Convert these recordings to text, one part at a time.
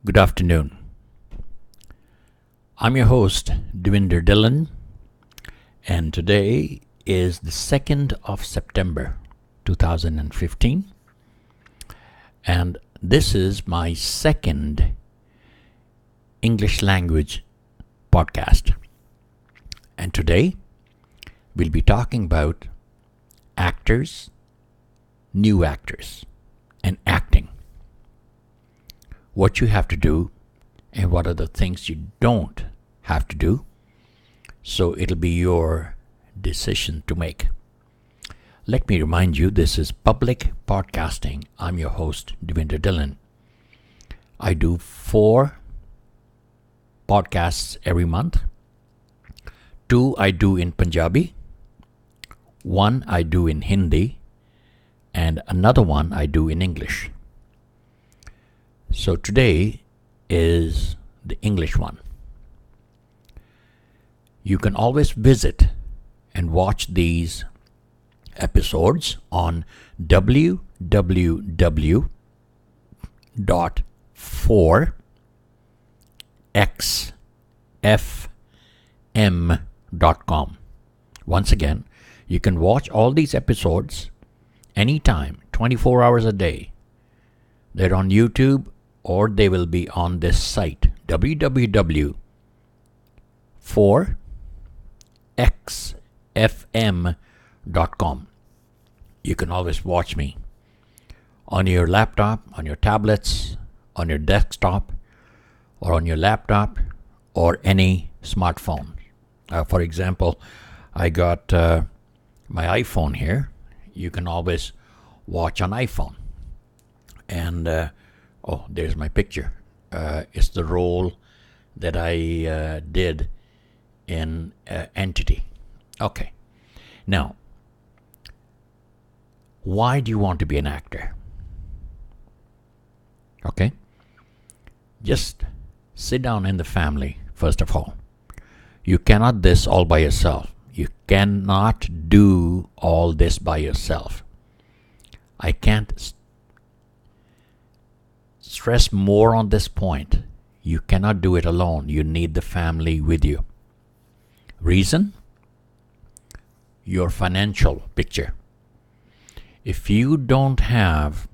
Good afternoon. I'm your host, Devinder Dillon, and today is the 2nd of September 2015, and this is my second English language podcast. And today we'll be talking about actors, new actors, and acting. What you have to do and what are the things you don't have to do. So it'll be your decision to make. Let me remind you, this is public podcasting. I'm your host, Devinder Dillon. I do 4 podcasts every month. 2 I do in Punjabi, 1 I do in Hindi, and another one I do in English. So today is the English one. You can always visit and watch these episodes on www.4xfm.com. Once again, you can watch all these episodes anytime, 24 hours a day. They're on YouTube, or they will be on this site, www.4xfm.com. You can always watch me on your laptop, on your tablets, on your desktop, or on your laptop, or any smartphone. For example, I got my iPhone here. You can always watch on iPhone. And there's my picture. It's the role that I did in Entity. Okay. Now, why do you want to be an actor? Okay. Just sit down in the family, first of all. You cannot this all by yourself. You cannot do all this by yourself. I can't stress more on this point. You cannot do it alone. You need the family with you. Reason? Your financial picture. If you don't have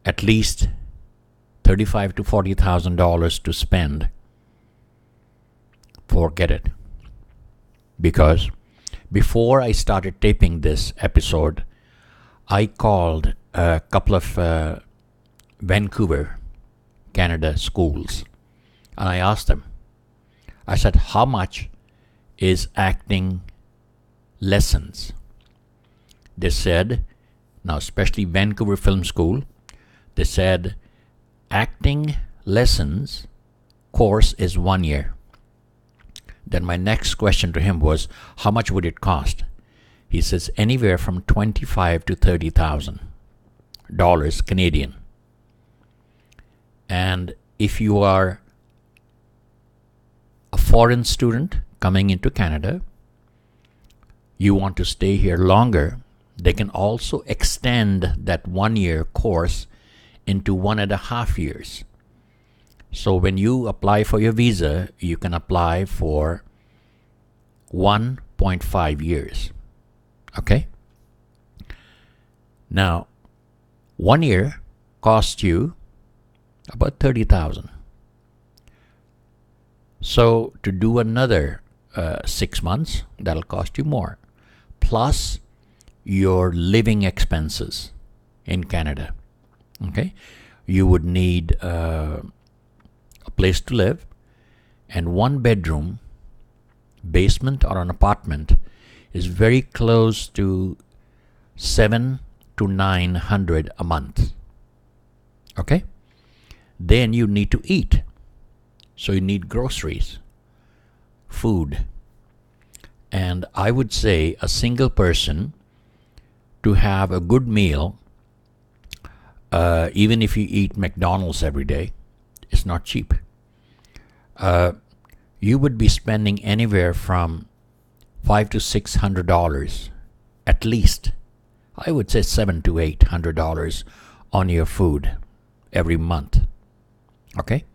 at least $35,000 to $40,000 to spend, forget it. Because before I started taping this episode, I called a couple of Vancouver, Canada schools, and I asked them, I said, how much is acting lessons? They said, now especially Vancouver Film School, they said acting lessons course is 1 year. Then my next question to him was, how much would it cost? He says anywhere from $25,000 to $30,000 Canadian. And if you are a foreign student coming into Canada, you want to stay here longer, they can also extend that 1 year course into 1.5 years. So when you apply for your visa, you can apply for 1.5 years. Okay? Now, 1 year costs you about $30,000. So to do another 6 months, that'll cost you more. Plus your living expenses in Canada. Okay? You would need a place to live, and 1 bedroom, basement or an apartment is very close to $700 to $900 a month. Okay? Then you need to eat. So you need groceries, food. And I would say a single person to have a good meal, even if you eat McDonald's every day, it's not cheap. You would be spending anywhere from $500 to $600 at least. I would say $700 to $800 on your food every month. Okay?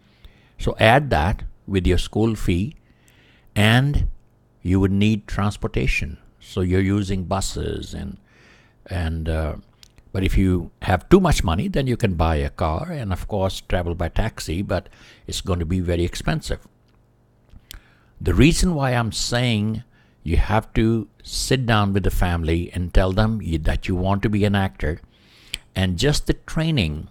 So add that with your school fee, and you would need transportation. So you're using buses and but if you have too much money, then you can buy a car and of course travel by taxi, but it's going to be very expensive. The reason why I'm saying you have to sit down with the family and tell them that you want to be an actor, and just the training,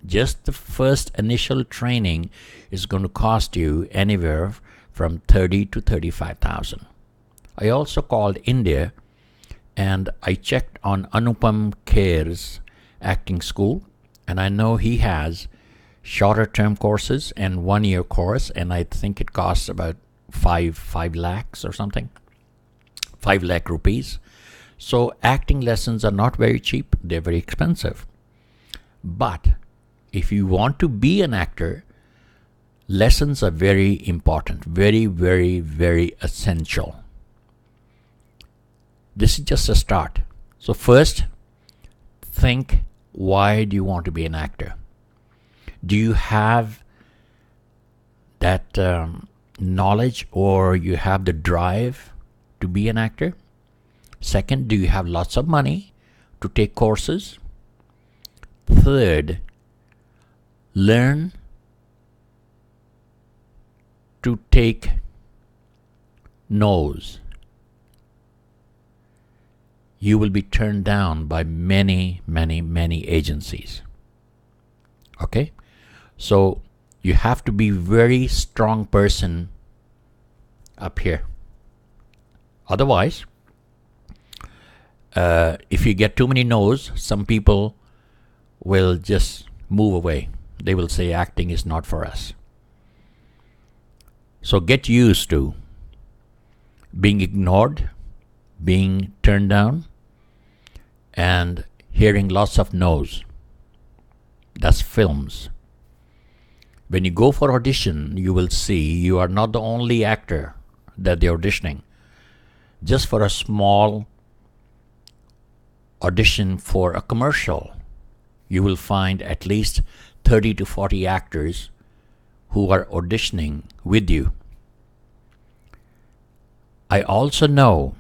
just the first initial training is going to cost you anywhere from 30 to 35,000. I also called India and I checked on Anupam Kher's acting school, and I know he has shorter term courses and 1 year course, and I think it costs about 5 lakhs or something, 5 lakh rupees. So acting lessons are not very cheap, they're very expensive. But if you want to be an actor, lessons are very important, very, very, very essential. This is just a start. So first, think, why do you want to be an actor? Do you have that knowledge, or you have the drive to be an actor? Second, do you have lots of money to take courses? Third, learn to take no's. You will be turned down by many, many, many agencies. Okay? So you have to be very strong person up here. Otherwise, if you get too many no's, some people will just move away. They will say acting is not for us. So get used to being ignored, being turned down, and hearing lots of no's. That's films. When you go for audition, you will see you are not the only actor that they're auditioning. Just for a small audition for a commercial, you will find at least 30 to 40 actors who are auditioning with you. I also know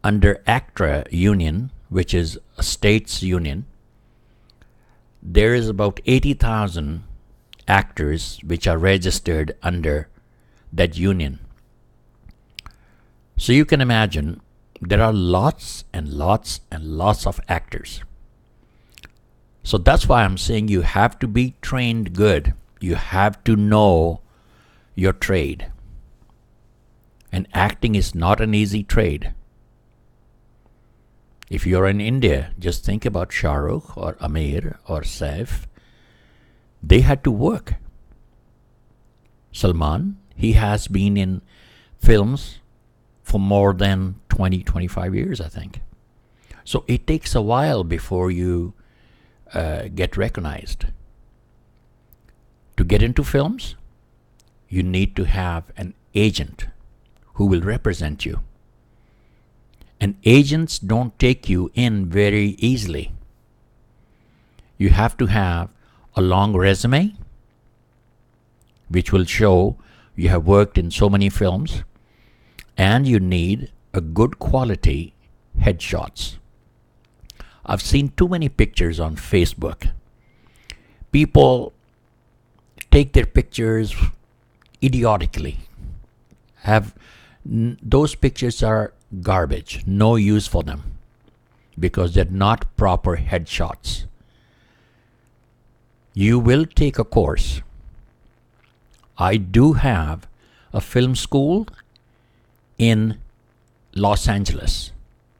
under ACTRA union, which is a state's union, there is about 80,000 actors which are registered under that union. So you can imagine there are lots and lots and lots of actors. So that's why I'm saying you have to be trained good. You have to know your trade. And acting is not an easy trade. If you're in India, just think about Shah Rukh or Amir or Saif. They had to work. Salman, he has been in films for more than 20, 25 years, I think. So it takes a while before you get recognized. To get into films, you need to have an agent who will represent you. And agents don't take you in very easily. You have to have a long resume, which will show you have worked in so many films, and you need a good quality headshots. I've seen too many pictures on Facebook. People take their pictures idiotically. Those pictures are garbage, no use for them, because they're not proper headshots. You will take a course. I do have a film school in Los Angeles,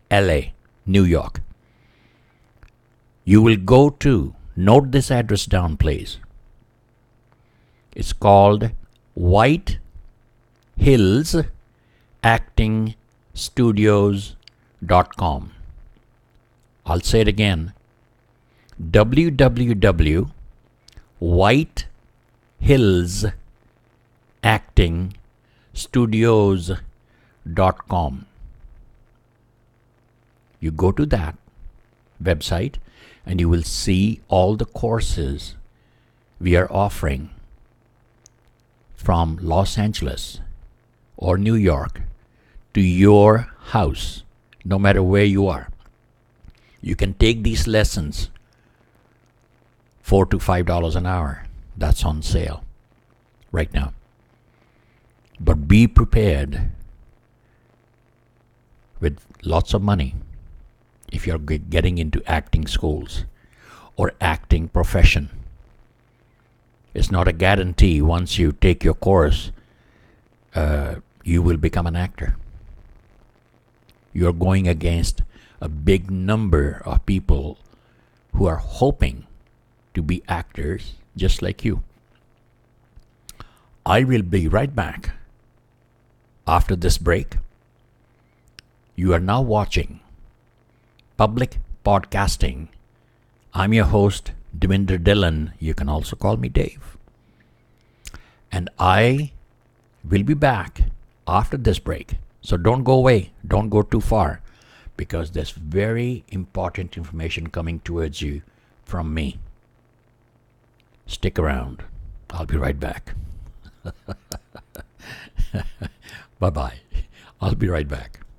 LA, New York. You will go to, note this address down, please. It's called Whitehills Acting Studios.com. I'll say it again. www.whitehillsactingstudios.com. You go to that website and you will see all the courses we are offering from Los Angeles or New York to your house, no matter where you are. You can take these lessons, $4 to $5 an hour. That's on sale right now. But be prepared with lots of money if you're getting into acting schools or acting profession. It's not a guarantee once you take your course you will become an actor. You're going against a big number of people who are hoping to be actors just like you. I will be right back after this break. You are now watching Public Podcasting. I'm your host, Devinder Dillon. You can also call me Dave. And I will be back after this break. So don't go away. Don't go too far, because there's very important information coming towards you from me. Stick around. I'll be right back. Bye-bye. I'll be right back.